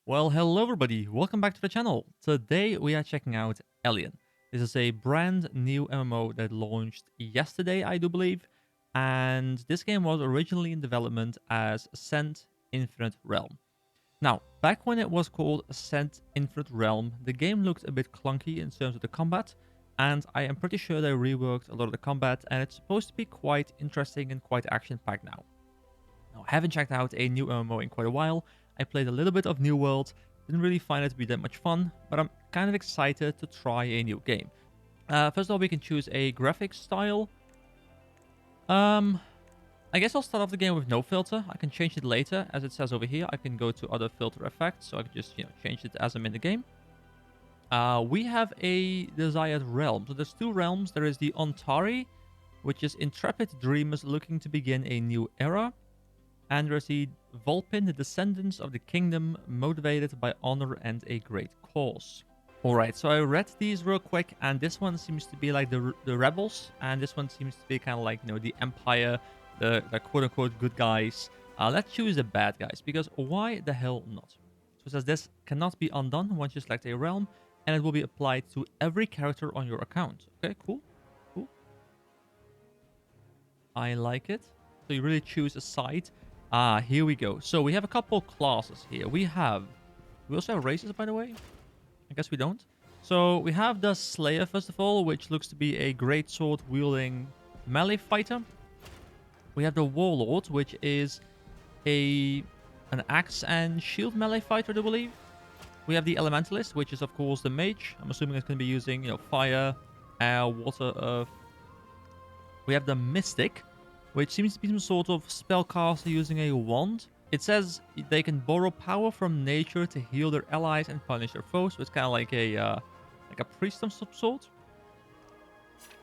Well, hello everybody, welcome back to the channel. Today we are checking out Elyon. This is a brand new MMO that launched yesterday, I do believe, and this game was originally in development as Ascent Infinite Realm. Now, back when it was called Ascent Infinite Realm, the game looked a bit clunky in terms of the combat, and I am pretty sure they reworked a lot of the combat, and it's supposed to be quite interesting and quite action-packed now. Now, I haven't checked out a new MMO in quite a while. I played a little bit of New World, didn't really find it to be that much fun, but I'm kind of excited to try a new game. First of all, we can choose a graphics style. Um, I guess I'll start off the game with no filter. I can change it later, as it says over here. I can go to other filter effects, so I can just change it as I'm in the game. We have a desired realm. So there's two realms. There is the Ontari, which is intrepid dreamers looking to begin a new era. And there's the Vulpin, the descendants of the kingdom, motivated by honor and a great cause. Alright, so I read these real quick, and this one seems to be like the rebels, and this one seems to be kind of like, the empire, the quote-unquote good guys. Let's choose the bad guys, because why the hell not? So it says this cannot be undone once you select a realm, and it will be applied to every character on your account. Okay, cool. Cool. I like it. So you really choose a side. Here we go. So we have a couple classes here. We also have races, by the way. I guess we don't. So we have the Slayer, first of all, which looks to be a greatsword wielding melee fighter. We have the Warlord, which is an axe and shield melee fighter, I believe. We have the Elementalist, which is of course the mage. I'm assuming it's going to be using, fire, air, water, earth. We have the Mystic, which seems to be some sort of spellcaster using a wand. It says they can borrow power from nature to heal their allies and punish their foes. So it's kind of like a priest of some sort.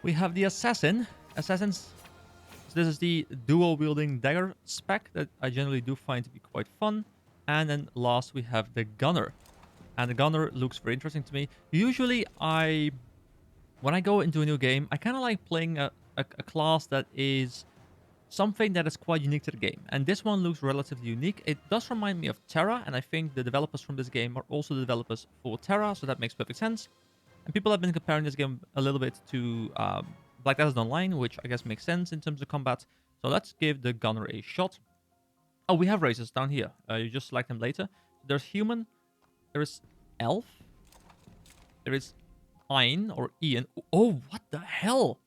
We have the Assassin. Assassins. So this is the dual-wielding dagger spec that I generally do find to be quite fun. And then last we have the Gunner. And the Gunner looks very interesting to me. Usually when I go into a new game, I kind of like playing a class that is something that is quite unique to the game. And this one looks relatively unique. It does remind me of Terra, and I think the developers from this game are also the developers for Terra, so that makes perfect sense. And people have been comparing this game a little bit to Black Desert Online, which I guess makes sense in terms of combat. So let's give the Gunner a shot. Oh, we have races down here. You just select them later. There's Human, there is Elf, there is Ein or Ian. Oh, what the hell?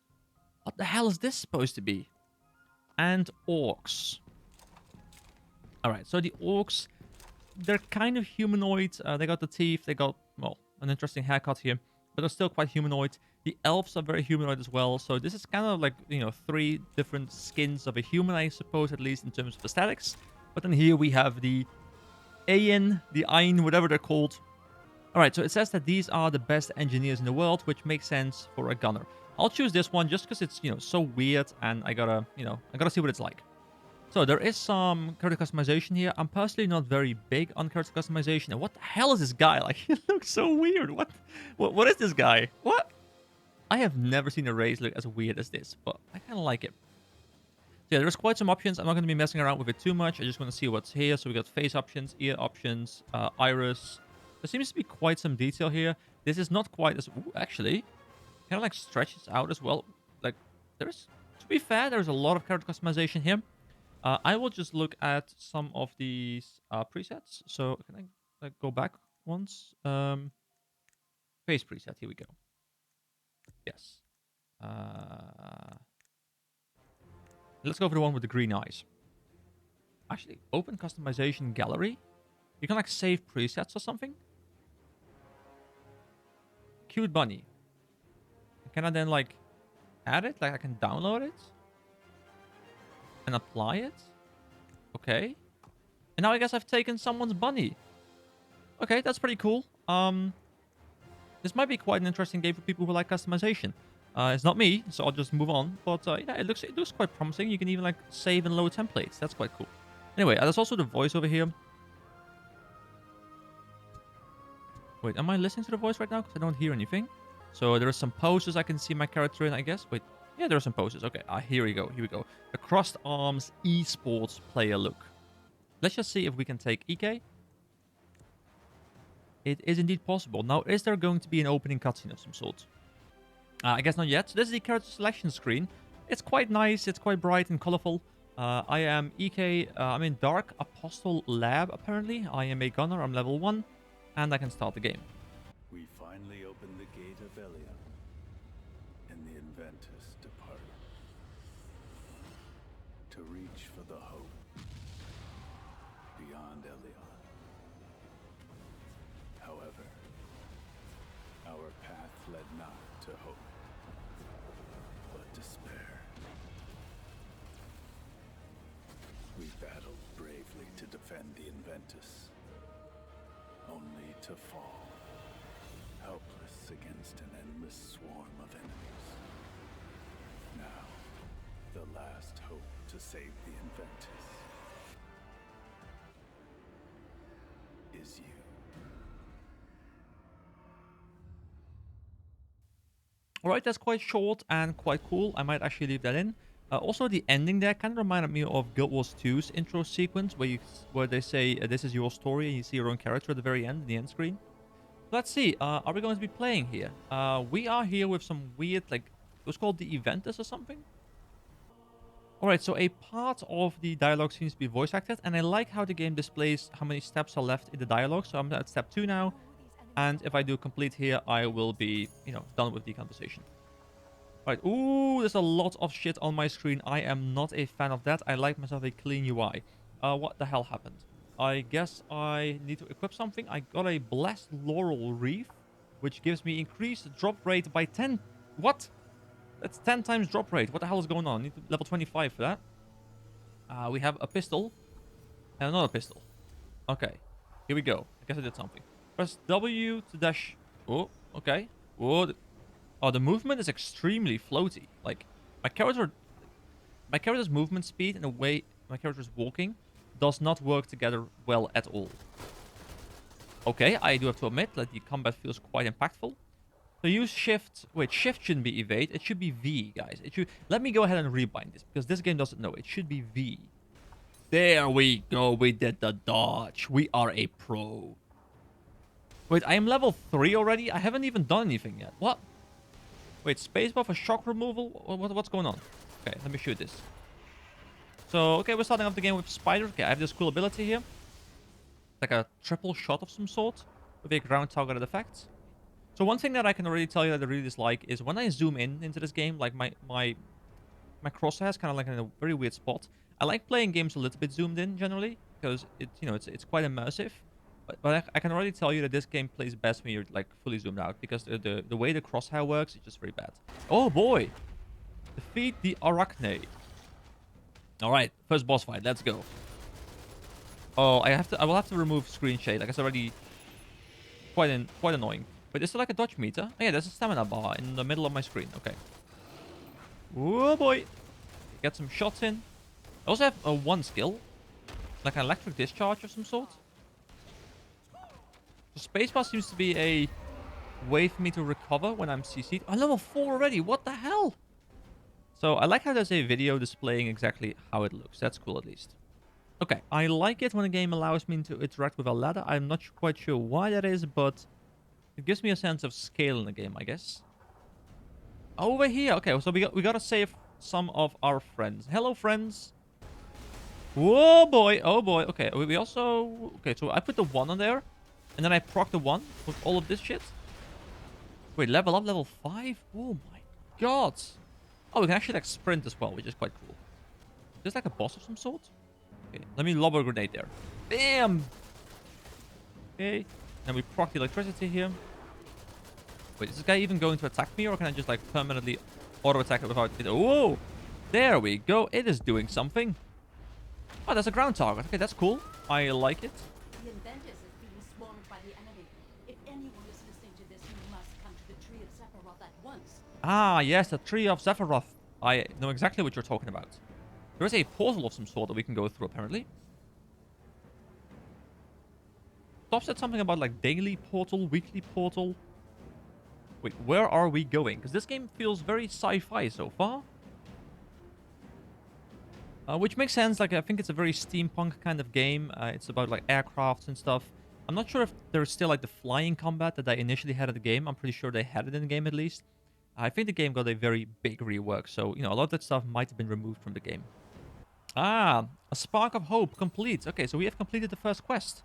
What the hell is this supposed to be? And Orcs. Alright, so the Orcs, they're kind of humanoid. They got the teeth, they got, well, an interesting haircut here, but they're still quite humanoid. The elves are very humanoid as well, so this is kind of like, three different skins of a human, I suppose, at least in terms of aesthetics. But then here we have the Ayin, the Ein, whatever they're called. Alright, so it says that these are the best engineers in the world, which makes sense for a gunner. I'll choose this one just because it's, so weird, and I gotta see what it's like. So there is some character customization here. I'm personally not very big on character customization. And what the hell is this guy? Like, he looks so weird. What is this guy? What? I have never seen a race look as weird as this, but I kind of like it. So yeah, there's quite some options. I'm not going to be messing around with it too much. I just want to see what's here. So we got face options, ear options, iris. There seems to be quite some detail here. This is not quite as... Ooh, actually... kind of like stretches out as well. Like, to be fair, there's a lot of character customization here. I will just look at some of these presets. So can I go back once? Face preset, here we go. Yes. Let's go for the one with the green eyes. Actually, open customization gallery. You can like save presets or something. Cute bunny. Can I then like add it? Like I can download it and apply it? Okay. And now I guess I've taken someone's bunny. Okay, that's pretty cool. This might be quite an interesting game for people who like customization. It's not me, so I'll just move on. But yeah, it looks quite promising. You can even like save and load templates. That's quite cool. Anyway, there's also the voice over here. Wait, am I listening to the voice right now? Because I don't hear anything. So there are some poses I can see my character in, I guess. Wait, yeah, there are some poses. Okay, here we go. Here we go. The crossed arms esports player look. Let's just see if we can take EK. It is indeed possible. Now, is there going to be an opening cutscene of some sort? I guess not yet. So this is the character selection screen. It's quite nice. It's quite bright and colorful. I am EK. I'm in Dark Apostle Lab, apparently. I am a gunner. I'm level 1. And I can start the game. We finally opened the gate of Elyon, and the Inventus depart to reach for the hope beyond Elyon. However, our path led not to hope, but despair. We battled bravely to defend the Inventus, only to fall, helpless against an endless swarm of enemies. Now, the last hope to save the Inventus is you. Alright, that's quite short and quite cool. I might actually leave that in. Also, the ending there kind of reminded me of Guild Wars 2's intro sequence, where they say this is your story, and you see your own character at the very end, in the end screen. Let's see. Are we going to be playing here? We are here with some weird, like, it was called the Eventus or something. Alright, so a part of the dialogue seems to be voice acted, and I like how the game displays how many steps are left in the dialogue. So I'm at step 2 now, and if I do complete here, I will be, done with the conversation. Right, ooh, there's a lot of shit on my screen. I am not a fan of that. I like myself a clean UI. What the hell happened? I guess I need to equip something. I got a Blessed Laurel Wreath, which gives me increased drop rate by 10. What? That's 10 times drop rate. What the hell is going on? I need level 25 for that. We have a pistol and another pistol. Okay, here we go. I guess I did something. Press W to dash. Oh, okay. Whoa. Oh, the movement is extremely floaty. Like, my character's movement speed and the way my character is walking does not work together well at all. Okay, I do have to admit that the combat feels quite impactful. So use shift. Wait, shift shouldn't be evade. It should be V, guys. It should. Let me go ahead and rebind this, because this game doesn't know. It should be V. There we go. We did the dodge. We are a pro. Wait, I am level 3 already? I haven't even done anything yet. What? Wait, spacebar for shock removal? What's going on? Okay, let me shoot this. So, okay, we're starting off the game with Spider. Okay, I have this cool ability here. Like a triple shot of some sort with a ground targeted effect. So one thing that I can already tell you that I really dislike is when I zoom in into this game, like my crosshair is kind of like in a very weird spot. I like playing games a little bit zoomed in generally because it's quite immersive. But I can already tell you that this game plays best when you're like fully zoomed out, because the way the crosshair works is just very bad. Oh boy! Defeat the Arachne. Alright, first boss fight, let's go. Oh, I will have to remove screen shade, like it's already quite annoying. But is there like a dodge meter? Oh yeah, there's a stamina bar in the middle of my screen. Okay. Oh boy! Get some shots in. I also have one skill. Like an electric discharge of some sort. So spacebar seems to be a way for me to recover when I'm CC'd. I'm level 4 already. What the hell? So I like how there's a video displaying exactly how it looks. That's cool, at least. Okay, I like it when a game allows me to interact with a ladder. I'm not quite sure why that is, but it gives me a sense of scale in the game, I guess. Over here. Okay, so we gotta save some of our friends. Hello, friends. Whoa, boy. Oh, boy. Okay, we also... Okay, so I put the 1 on there. And then I proc the 1 with all of this shit. Wait, level up, level 5? Oh my god. Oh, we can actually like sprint as well, which is quite cool. Is this like a boss of some sort? Okay, let me lob a grenade there. Bam! Okay, and we proc the electricity here. Wait, is this guy even going to attack me, or can I just like permanently auto-attack it without it? Whoa! There we go. It is doing something. Oh, that's a ground target. Okay, that's cool. I like it. The Inventus is being swarmed by the enemy. If anyone is listening to this, you must come to the Tree of Sephiroth at once. Ah, yes, the Tree of Sephiroth. I know exactly what you're talking about. There is a portal of some sort that we can go through, apparently. Top said something about, like, daily portal, weekly portal. Wait, where are we going? Because this game feels very sci-fi so far. Which makes sense. Like, I think it's a very steampunk kind of game. It's about, like, aircrafts and stuff. I'm not sure if there's still like the flying combat that they initially had in the game. I'm pretty sure they had it in the game at least. I think the game got a very big rework, so, you know, a lot of that stuff might have been removed from the game. Ah, a spark of hope complete. Okay, so we have completed the first quest.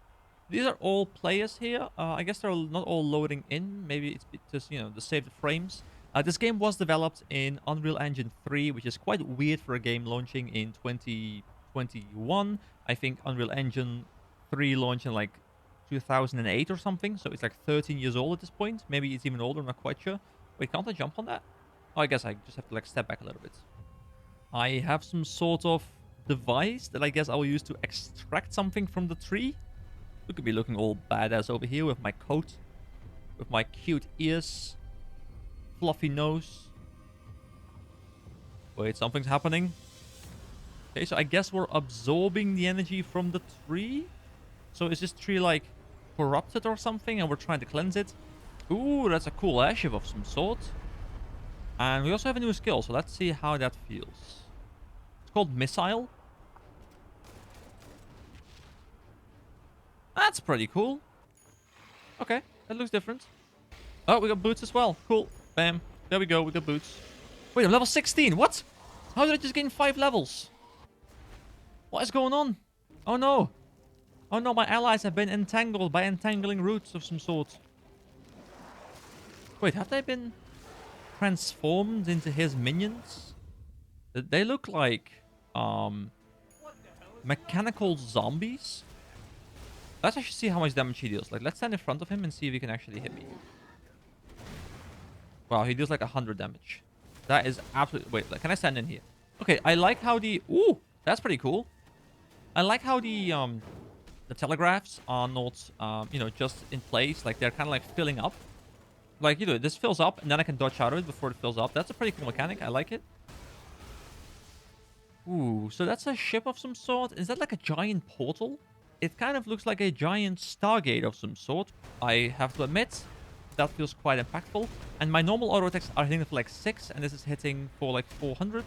These are all players here. I guess they're not all loading in. Maybe it's just, you know, to save the frames. This game was developed in Unreal Engine 3, which is quite weird for a game launching in 2021. I think Unreal Engine 3 launched in like 2008 or something, so it's like 13 years old at this point. Maybe it's even older, I'm not quite sure. Wait, can't I jump on that? Oh, I guess I just have to like step back a little bit. I have some sort of device that I guess I will use to extract something from the tree. Look at me looking all badass over here with my coat, with my cute ears, fluffy nose. Wait, something's happening. Okay, so I guess we're absorbing the energy from the tree. So is this tree like corrupted or something and we're trying to cleanse it? Ooh, that's a cool airship of some sort. And we also have a new skill, so let's see how that feels. It's called Missile. That's pretty cool. Okay, that looks different. Oh, we got boots as well. Cool. Bam. There we go, we got boots. Wait, I'm level 16. What? How did I just gain 5 levels? What is going on? Oh no. Oh no, my allies have been entangled by entangling roots of some sort. Wait, have they been transformed into his minions? They look like mechanical zombies. Let's actually see how much damage he deals. Like, let's stand in front of him and see if he can actually hit me. Wow, he deals like 100 damage. That is absolutely... Wait, like, can I stand in here? Okay, I like how the... Ooh, that's pretty cool. I like how the telegraphs are not, you know, just in place. Like, they're kind of like filling up. Like, you know, this fills up and then I can dodge out of it before it fills up. That's a pretty cool mechanic. I like it. Ooh, so that's a ship of some sort. Is that like a giant portal? It kind of looks like a giant Stargate of some sort. I have to admit, that feels quite impactful. And my normal auto attacks are hitting for like 6, and this is hitting for like 400.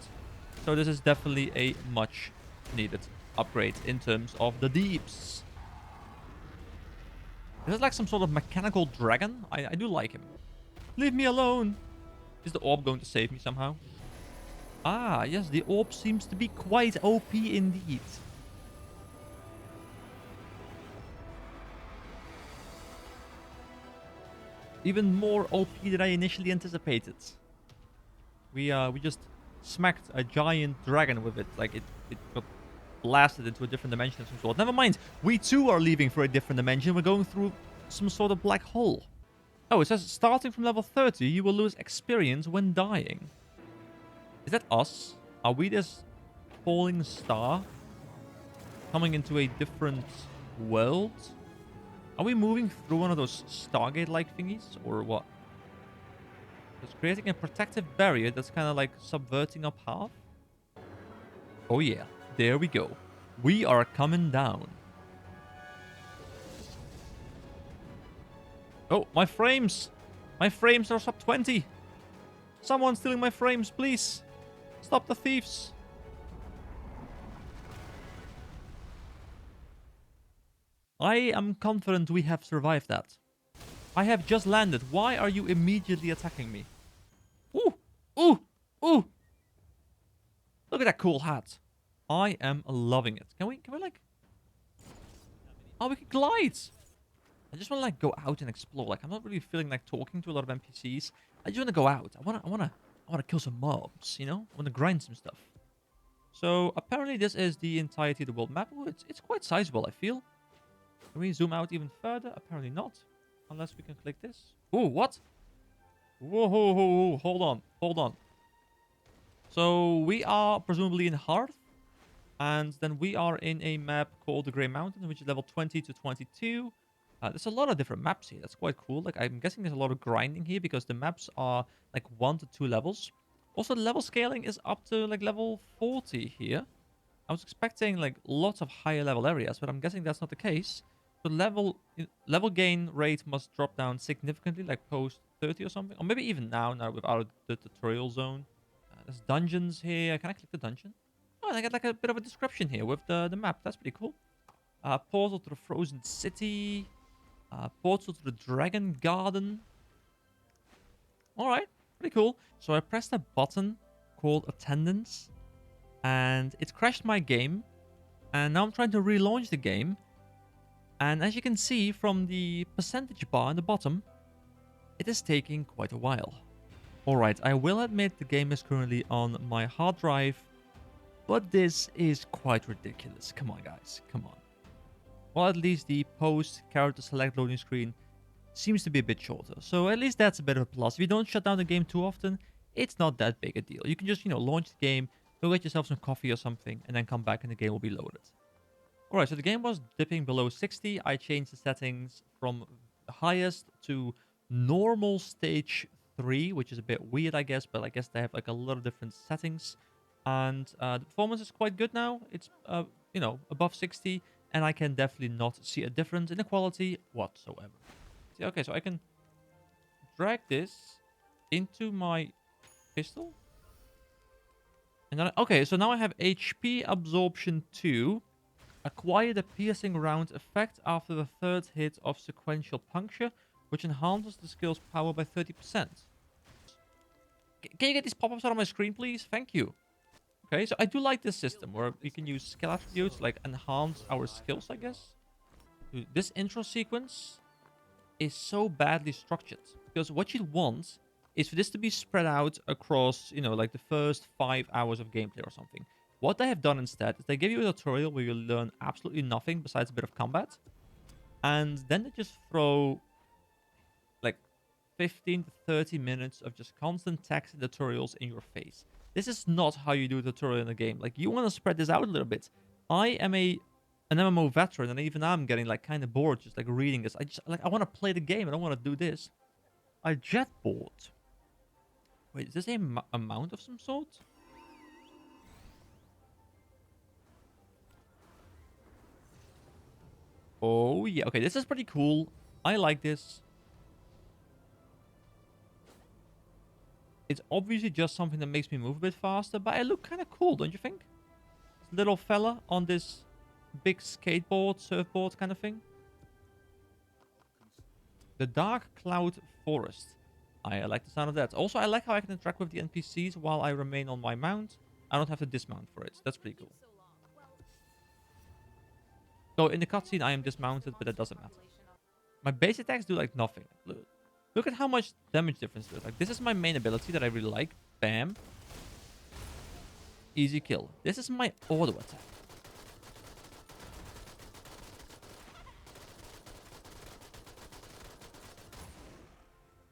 So this is definitely a much needed upgrade in terms of the deeps. This is like some sort of mechanical dragon. I do like him. Leave me alone. Is the orb going to save me somehow? Ah, yes, the orb seems to be quite OP indeed. Even more OP than I initially anticipated. We just smacked a giant dragon with it. Like, it got blasted into a different dimension of some sort. Never mind. We too are leaving for a different dimension. We're going through some sort of black hole. Oh, it says starting from level 30, you will lose experience when dying. Is that us? Are we this falling star coming into a different world? Are we moving through one of those Stargate-like thingies, or what? It's creating a protective barrier that's kind of like subverting our path. Oh yeah, there we go. We are coming down. Oh, my frames! My frames are sub 20! Someone stealing my frames, please! Stop the thieves! I am confident we have survived that. I have just landed. Why are you immediately attacking me? Ooh! Ooh! Ooh! Look at that cool hat. I am loving it. Can we like... Oh, we can glide! I just want to like go out and explore. Like, I'm not really feeling like talking to a lot of NPCs. I just want to go out. I wanna kill some mobs, you know? I wanna grind some stuff. So apparently this is the entirety of the world map. Ooh, it's quite sizable, I feel. Can we zoom out even further? Apparently not. Unless we can click this. Ooh, what? Whoa, hold on, hold on. So we are presumably in Hearth. And then we are in a map called the Grey Mountain, which is level 20 to 22. There's a lot of different maps here. That's quite cool. Like, I'm guessing there's a lot of grinding here because the maps are like 1 to 2 levels. Also, the level scaling is up to like level 40 here. I was expecting like lots of higher level areas, but I'm guessing that's not the case. So level gain rate must drop down significantly, like post 30 or something. Or maybe even now without the tutorial zone. There's dungeons here. Can I click the dungeon? Oh, and I got like a bit of a description here with the map. That's pretty cool. Portal to the Frozen City. Portal to the Dragon Garden. Alright, pretty cool. So I pressed a button called Attendance, and it crashed my game. And now I'm trying to relaunch the game. And as you can see from the percentage bar in the bottom, it is taking quite a while. Alright, I will admit the game is currently on my hard drive, but this is quite ridiculous. Come on, guys, come on. Well, at least the post character select loading screen seems to be a bit shorter. So at least that's a bit of a plus. If you don't shut down the game too often, it's not that big a deal. You can just, launch the game, go get yourself some coffee or something, and then come back and the game will be loaded. Alright, so the game was dipping below 60. I changed the settings from highest to normal stage 3, which is a bit weird, I guess, but I guess they have like a lot of different settings. And the performance is quite good now. It's, above 60, and I can definitely not see a difference in the quality whatsoever. See, okay, so I can drag this into my pistol. And then, okay, so now I have HP absorption 2. Acquire the piercing round effect after the third hit of sequential puncture, which enhances the skill's power by 30%. Can you get these pop-ups out on my screen, please? Thank you. Okay, so I do like this system where we can use skill attributes, like enhance our skills, I guess. Dude, this intro sequence is so badly structured, because what you want is for this to be spread out across, like the first 5 hours of gameplay or something. What they have done instead is they give you a tutorial where you learn absolutely nothing besides a bit of combat. And then they just throw like 15 to 30 minutes of just constant text and tutorials in your face. This is not how you do a tutorial in a game. Like, you want to spread this out a little bit. I am an MMO veteran, and even I'm getting like kind of bored just like reading this. I want to play the game. I don't want to do this. I jetboard. Wait, is this a mount of some sort? Oh, yeah. Okay, this is pretty cool. I like this. It's obviously just something that makes me move a bit faster, but I look kind of cool, don't you think? This little fella on this big skateboard, surfboard kind of thing. The Dark Cloud Forest. I like the sound of that. Also, I like how I can interact with the NPCs while I remain on my mount. I don't have to dismount for it. That's pretty cool. So in the cutscene, I am dismounted, but that doesn't matter. My base attacks do like nothing. Look at how much damage difference there is. Like, this is my main ability that I really like. Bam. Easy kill. This is my auto attack.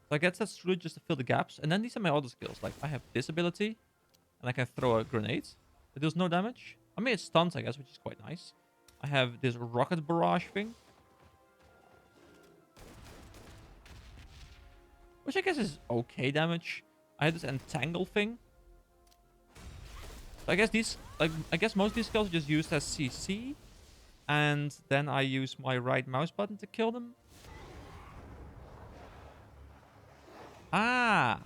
So I guess that's really just to fill the gaps. And then these are my other skills. Like, I have this ability, and I can throw a grenade. It does no damage. I mean, it stuns, I guess, which is quite nice. I have this rocket barrage thing, which I guess is okay damage. I have this entangle thing. So I guess most of these skills are just used as CC, and then I use my right mouse button to kill them. Ah,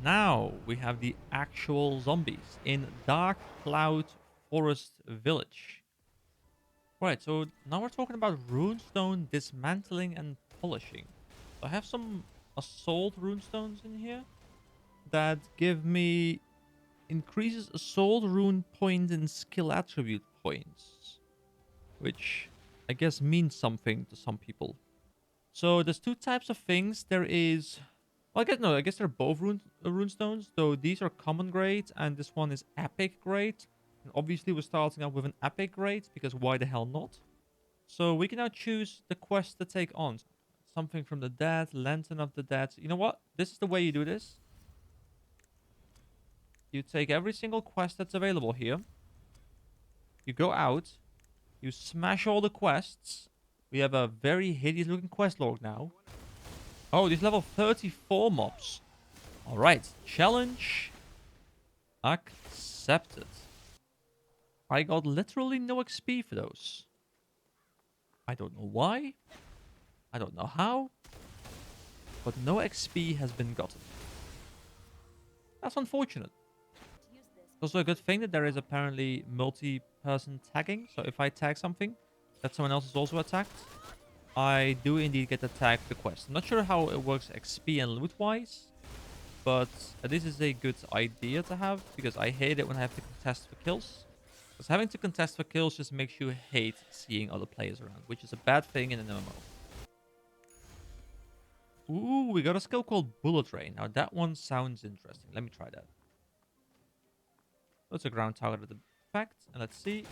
now we have the actual zombies in Dark Cloud Forest Village. Right, so now we're talking about Runestone dismantling and polishing. So I have some assault runestones in here that give me increases assault rune point and skill attribute points, which I guess means something to some people. So there's two types of things. There is, well, I guess they're both runestones, though these are common grade and this one is epic grade. And obviously we're starting out with an epic grade, because why the hell not? So we can now choose the quest to take on. Something from the dead, Lantern of the Dead. You know what? This is the way you do this. You take every single quest that's available here. You go out. You smash all the quests. We have a very hideous looking quest log now. Oh, these level 34 mobs. Alright. Challenge accepted. I got literally no XP for those. I don't know why. I don't know how. But no XP has been gotten. That's unfortunate. It's also a good thing that there is apparently multi-person tagging. So if I tag something, that someone else is also attacked. I do indeed get attack the quest. I'm not sure how it works XP and loot-wise, but this is a good idea to have because I hate it when I have to contest for kills. Because having to contest for kills just makes you hate seeing other players around, which is a bad thing in an MMO. Ooh, we got a skill called Bullet Rain. Now that one sounds interesting. Let me try that. Let's a ground target effect, and let's see.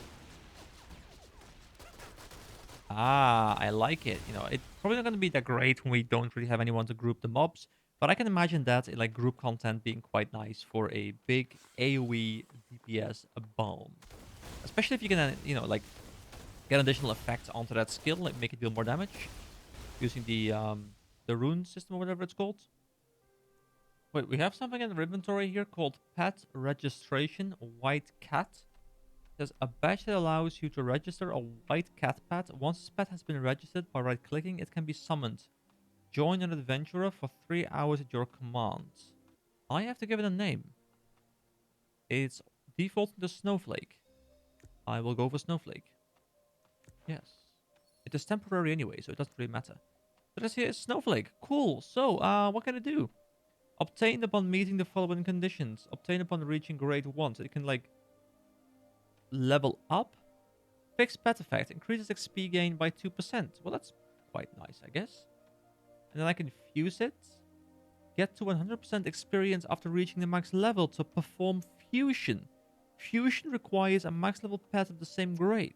Ah, I like it. You know, it's probably not going to be that great when we don't really have anyone to group the mobs, but I can imagine that in like group content being quite nice for a big AoE DPS bomb. Especially if you can, like get additional effects onto that skill, like make it deal more damage using the rune system or whatever it's called. Wait, we have something in the inventory here called Pet Registration White Cat. There's a badge that allows you to register a white cat pet. Once this pet has been registered by right-clicking, it can be summoned. Join an adventurer for 3 hours at your command. I have to give it a name. It's defaulting to Snowflake. I will go for Snowflake. Yes. It is temporary anyway, so it doesn't really matter. So this here is Snowflake. Cool. So, what can I do? Obtained upon meeting the following conditions. Obtained upon reaching grade 1. So you can, like, level up. Fixed pet effect. Increases XP gain by 2%. Well, that's quite nice, I guess. And then I can fuse it. Get to 100% experience after reaching the max level to perform fusion. Fusion requires a max level pet of the same grade.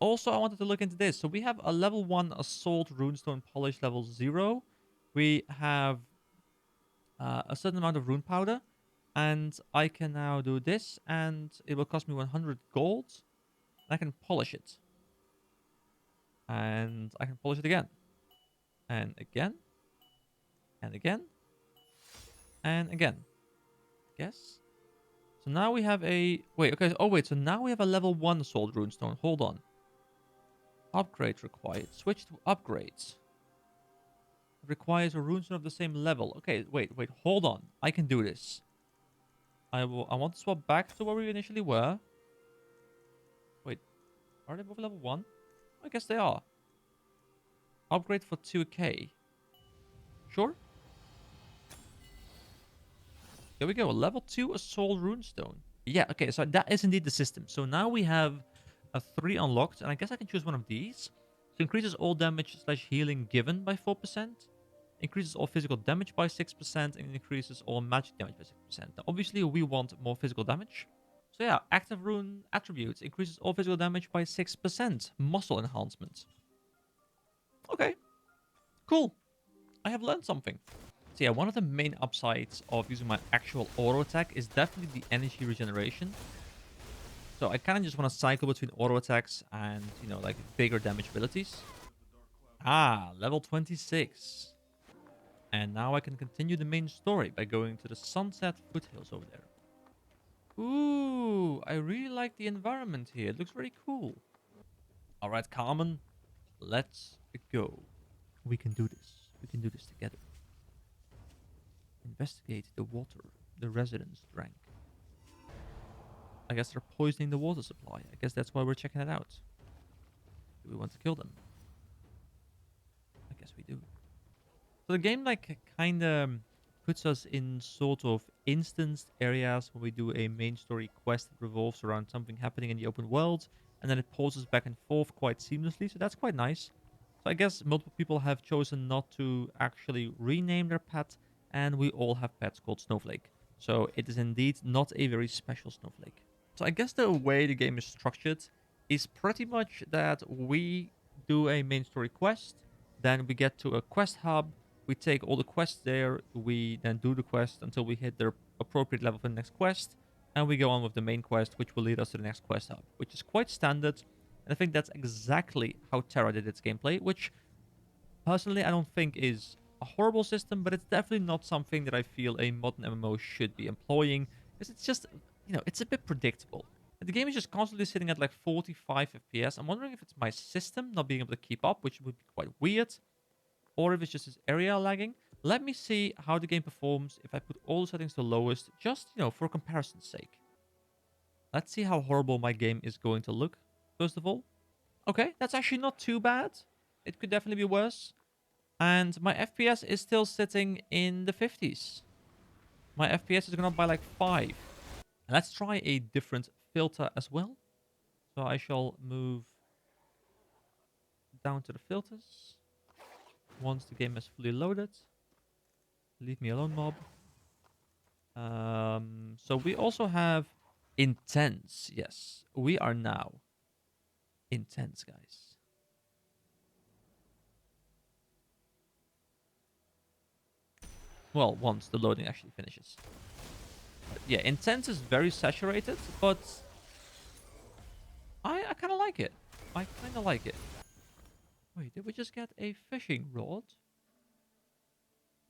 Also, I wanted to look into this. So we have a level 1 Assault Runestone Polish level 0. We have a certain amount of rune powder. And I can now do this. And it will cost me 100 gold. And I can polish it. And I can polish it again. And again. And again. And again. Yes. So now we have a... Wait, okay. Oh, wait. So now we have a level 1 Assault Runestone. Hold on. Upgrade required. Switch to upgrades. Requires a runestone of the same level. Okay, wait. Hold on. I can do this. I want to swap back to where we initially were. Wait. Are they both level 1? I guess they are. Upgrade for 2k. Sure. There we go. Level 2 Assault Runestone. Yeah, okay. So that is indeed the system. So now we have a 3 unlocked. And I guess I can choose one of these. So increases all damage / healing given by 4%. Increases all physical damage by 6%. And increases all magic damage by 6%. Now, obviously, we want more physical damage. So yeah, active rune attributes. Increases all physical damage by 6%. Muscle enhancement. Okay. Cool. I have learned something. So yeah, one of the main upsides of using my actual auto attack is definitely the energy regeneration. So I kind of just want to cycle between auto attacks and, like bigger damage abilities. Ah, level 26. And now I can continue the main story by going to the Sunset Foothills over there. Ooh, I really like the environment here. It looks very cool. All right, Carmen, let's go. We can do this. We can do this together. Investigate the water the residents drank. I guess they're poisoning the water supply. I guess that's why we're checking it out. Do we want to kill them? I guess we do. So the game kind of puts us in sort of instanced areas when we do a main story quest that revolves around something happening in the open world, and then it pauses back and forth quite seamlessly, so that's quite nice. So I guess multiple people have chosen not to actually rename their pet, and we all have pets called Snowflake. So it is indeed not a very special Snowflake. So I guess the way the game is structured is pretty much that we do a main story quest, then we get to a quest hub, we take all the quests there, we then do the quest until we hit the appropriate level for the next quest, and we go on with the main quest, which will lead us to the next quest hub, which is quite standard, and I think that's exactly how Terra did its gameplay, which personally I don't think is a horrible system, but it's definitely not something that I feel a modern MMO should be employing, because it's just, it's a bit predictable. The game is just constantly sitting at like 45 FPS. I'm wondering if it's my system not being able to keep up, which would be quite weird, or if it's just this area lagging. Let me see how the game performs if I put all the settings to lowest, just, for comparison's sake. Let's see how horrible my game is going to look, first of all. Okay, that's actually not too bad. It could definitely be worse. And my FPS is still sitting in the 50s. My FPS is going up by like 5. Let's try a different filter as well. So I shall move down to the filters. Once the game is fully loaded. Leave me alone, mob. So we also have intense. Yes, we are now intense, guys. Well, once the loading actually finishes. But yeah, intense is very saturated, but I kind of like it. I kind of like it. Wait, did we just get a fishing rod?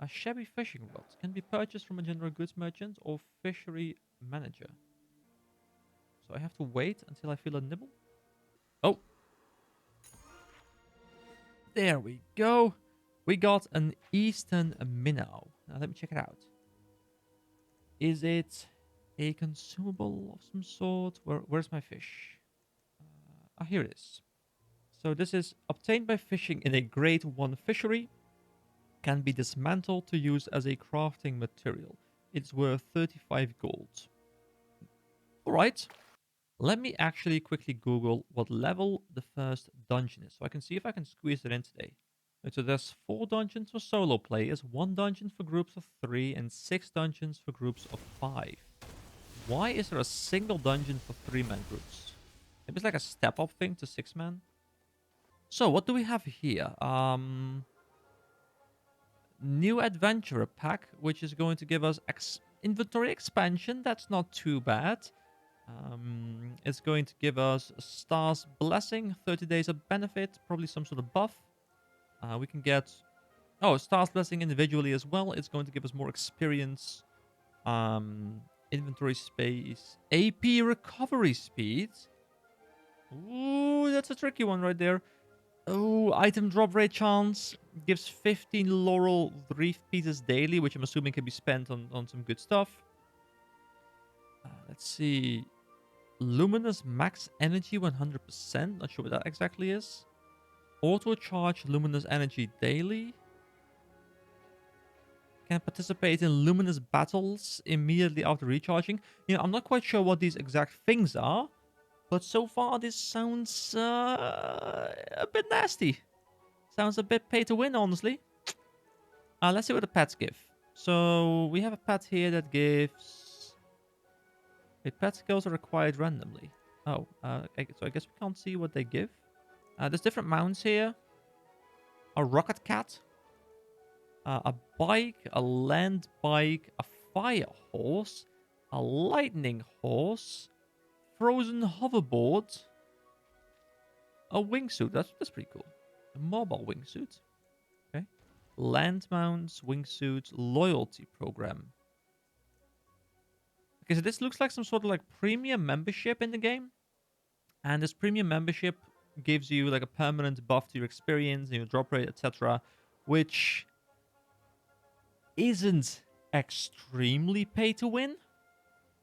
A shabby fishing rod can be purchased from a general goods merchant or fishery manager. So I have to wait until I feel a nibble. Oh, there we go. We got an eastern minnow. Now let me check it out. Is it a consumable of some sort? Where's my fish? Here it is. So this is obtained by fishing in a grade 1 fishery. Can be dismantled to use as a crafting material. It's worth 35 gold. Alright. Let me actually quickly Google what level the first dungeon is, so I can see if I can squeeze it in today. Right, so there's 4 dungeons for solo players, 1 dungeon for groups of 3, and 6 dungeons for groups of 5. Why is there a single dungeon for 3-man groups? Maybe it's like a step-up thing to 6-man? So, what do we have here? New adventurer pack, which is going to give us inventory expansion. That's not too bad. It's going to give us Star's Blessing, 30 days of benefit, probably some sort of buff. We can get... Oh, Star's Blessing individually as well. It's going to give us more experience, inventory space, AP recovery speed. Ooh, that's a tricky one right there. Oh, item drop rate chance. Gives 15 laurel reef pieces daily, which I'm assuming can be spent on some good stuff. Let's see. Luminous max energy 100%. Not sure what that exactly is. Auto charge luminous energy daily. Can participate in luminous battles immediately after recharging. You know, I'm not quite sure what these exact things are, but so far this sounds a bit nasty. Sounds a bit pay to win, honestly. Let's see what the pets give. So we have a pet here that gives... Wait, pet skills are required randomly. Oh, so I guess we can't see what they give. There's different mounts here. A rocket cat. A bike, a land bike, a fire horse, a lightning horse, frozen hoverboard, a wingsuit. That's pretty cool. A mobile wingsuit. Okay. Land mounts, wingsuit, loyalty program. Okay, so this looks like some sort of like premium membership in the game. And this premium membership gives you like a permanent buff to your experience, your drop rate, etc. Which isn't extremely pay to win.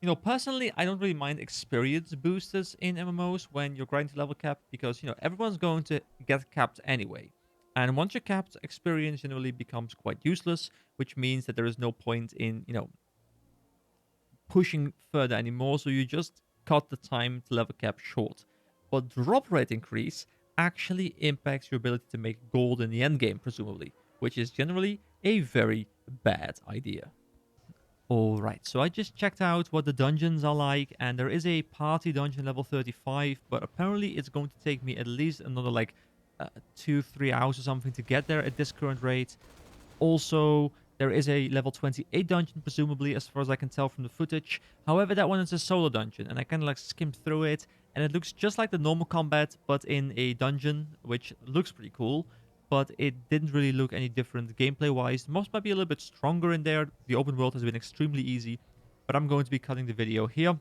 You know, personally, I don't really mind experience boosters in MMOs when you're grinding level cap because, you know, everyone's going to get capped anyway. And once you're capped, experience generally becomes quite useless, which means that there is no point in, you know, pushing further anymore. So you just cut the time to level cap short. But drop rate increase actually impacts your ability to make gold in the end game, presumably, which is generally a very bad idea. Alright, so I just checked out what the dungeons are like, and there is a party dungeon level 35, but apparently it's going to take me at least another like 2-3 hours or something to get there at this current rate. Also, there is a level 28 dungeon, presumably, as far as I can tell from the footage. However, that one is a solo dungeon, and I kind of like skimmed through it, and it looks just like the normal combat, but in a dungeon, which looks pretty cool. But it didn't really look any different gameplay-wise. Most might be a little bit stronger in there. The open world has been extremely easy, but I'm going to be cutting the video here.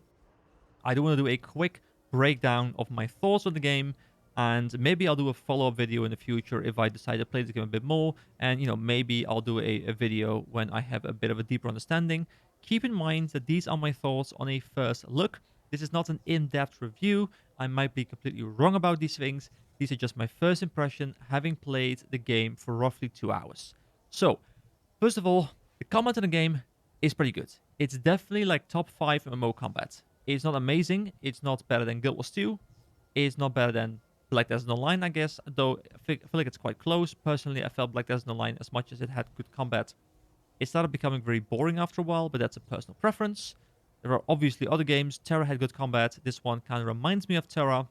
I do want to do a quick breakdown of my thoughts on the game, and maybe I'll do a follow-up video in the future if I decide to play the game a bit more, and, you know, maybe I'll do a video when I have a bit of a deeper understanding. Keep in mind that these are my thoughts on a first look. This is not an in-depth review. I might be completely wrong about these things. These are just my first impression, having played the game for roughly 2 hours. So, first of all, the combat in the game is pretty good. It's definitely like top 5 MMO combat. It's not amazing. It's not better than Guild Wars 2. It's not better than Black Desert Online, I guess, though I feel like it's quite close. Personally, I felt Black Desert Online, as much as it had good combat, it started becoming very boring after a while, but that's a personal preference. There are obviously other games. Terra had good combat. This one kind of reminds me of Terra,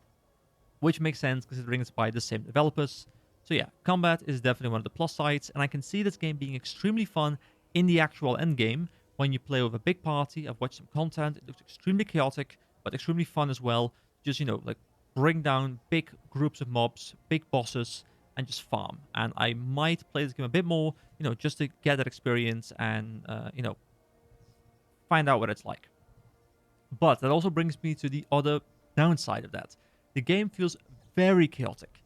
which makes sense considering it's by the same developers. So yeah, combat is definitely one of the plus sides, and I can see this game being extremely fun in the actual end game when you play with a big party. I've watched some content. It looks extremely chaotic, but extremely fun as well. Just, like bring down big groups of mobs, big bosses, and just farm. And I might play this game a bit more, just to get that experience and, find out what it's like. But that also brings me to the other downside of that. The game feels very chaotic.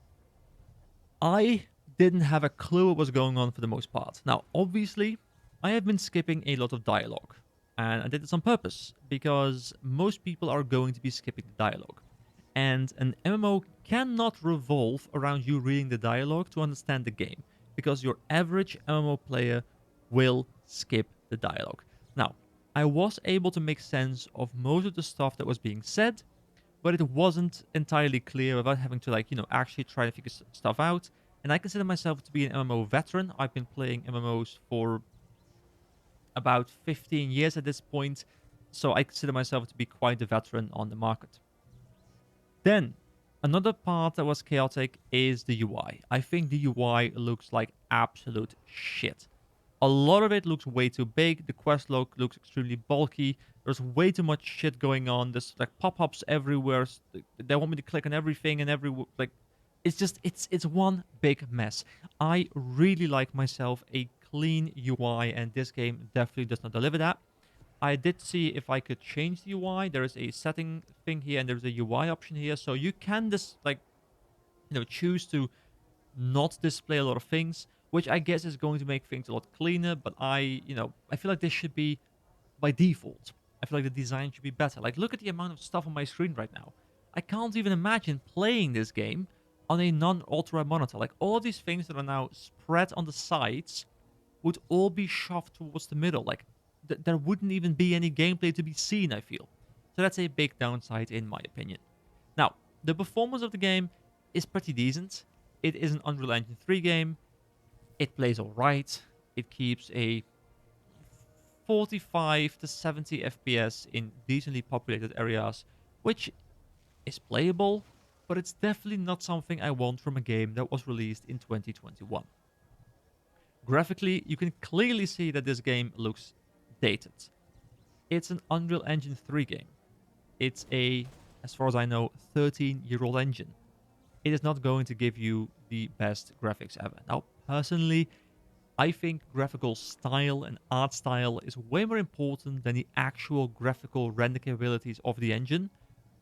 I didn't have a clue what was going on for the most part. Now, obviously, I have been skipping a lot of dialogue. And I did this on purpose, because most people are going to be skipping the dialogue. And an MMO cannot revolve around you reading the dialogue to understand the game, because your average MMO player will skip the dialogue. Now, I was able to make sense of most of the stuff that was being said, but it wasn't entirely clear without having to, actually try to figure stuff out. And I consider myself to be an MMO veteran. I've been playing MMOs for about 15 years at this point, so I consider myself to be quite a veteran on the market. Then, another part that was chaotic is the UI. I think the UI looks like absolute shit. A lot of it looks way too big. The quest log looks extremely bulky. There's way too much shit going on. There's like pop-ups everywhere. They want me to click on everything and it's one big mess. I really like myself a clean UI, and this game definitely does not deliver that. I did see if I could change the UI. There is a setting thing here, and there's a UI option here, so you can just choose to not display a lot of things, which I guess is going to make things a lot cleaner. But I feel like this should be by default. I feel like the design should be better. Like, look at the amount of stuff on my screen right now. I can't even imagine playing this game on a non-ultra monitor. Like, all of these things that are now spread on the sides would all be shoved towards the middle. Like, there wouldn't even be any gameplay to be seen, I feel. So that's a big downside in my opinion. Now, the performance of the game is pretty decent. It is an Unreal Engine 3 game. It plays alright. It keeps a 45 to 70 FPS in decently populated areas, which is playable, but it's definitely not something I want from a game that was released in 2021. Graphically, you can clearly see that this game looks dated. It's an Unreal Engine 3 game. It's as far as I know, 13-year-old engine. It is not going to give you the best graphics ever. Now, personally, I think graphical style and art style is way more important than the actual graphical render capabilities of the engine.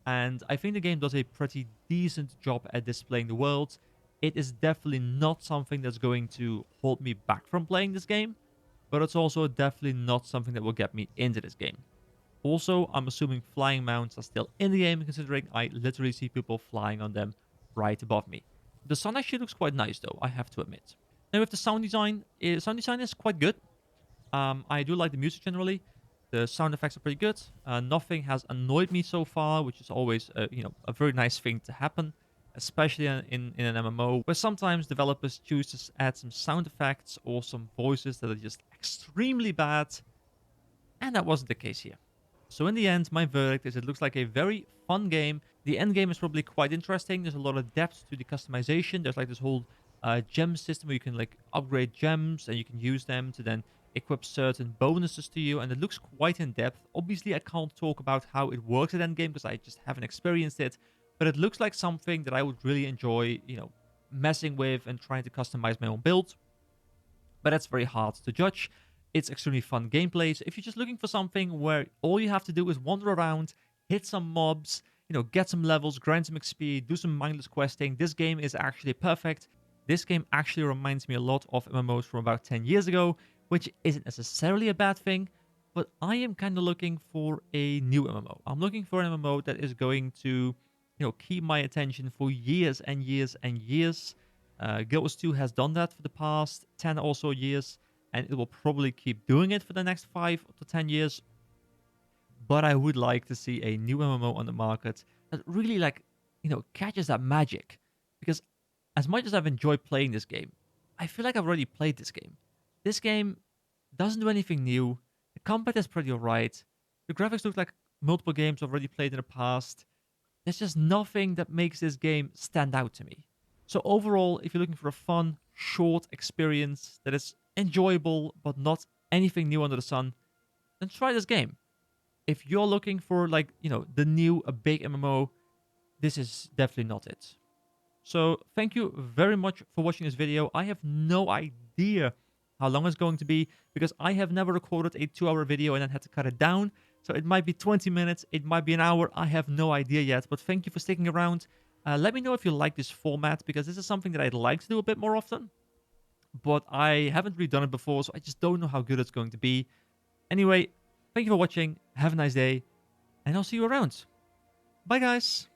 And I think the game does a pretty decent job at displaying the world. It is definitely not something that's going to hold me back from playing this game, but it's also definitely not something that will get me into this game. Also, I'm assuming flying mounts are still in the game, considering I literally see people flying on them right above me. The sun actually looks quite nice though, I have to admit. And with the sound design is quite good. I do like the music generally. The sound effects are pretty good. Nothing has annoyed me so far, which is always a very nice thing to happen, especially in an MMO, where sometimes developers choose to add some sound effects or some voices that are just extremely bad, and that wasn't the case here. So in the end, my verdict is it looks like a very fun game. The end game is probably quite interesting. There's a lot of depth to the customization. There's like this whole gem system where you can like upgrade gems and you can use them to then equip certain bonuses to you, and it looks quite in depth. Obviously, I can't talk about how it works at endgame because I just haven't experienced it, but it looks like something that I would really enjoy, messing with and trying to customize my own build. But that's very hard to judge. It's extremely fun gameplay. So if you're just looking for something where all you have to do is wander around, hit some mobs, get some levels, grind some XP, do some mindless questing, this game is actually perfect. This game actually reminds me a lot of MMOs from about 10 years ago, which isn't necessarily a bad thing, but I am kind of looking for a new MMO. I'm looking for an MMO that is going to keep my attention for years and years and years. Guild Wars 2 has done that for the past 10 or so years, and it will probably keep doing it for the next 5 to 10 years. But I would like to see a new MMO on the market that really catches that magic. Because as much as I've enjoyed playing this game, I feel like I've already played this game. This game doesn't do anything new. The combat is pretty alright. The graphics look like multiple games I've already played in the past. There's just nothing that makes this game stand out to me. So overall, if you're looking for a fun, short experience that is enjoyable but not anything new under the sun, then try this game. If you're looking for the new a big MMO, this is definitely not it. So thank you very much for watching this video. I have no idea how long it's going to be because I have never recorded a 2-hour video and then had to cut it down. So it might be 20 minutes, it might be an hour, I have no idea yet. But thank you for sticking around. Let me know if you like this format because this is something that I'd like to do a bit more often. But I haven't really done it before, so I just don't know how good it's going to be. Anyway, thank you for watching, have a nice day, and I'll see you around. Bye guys!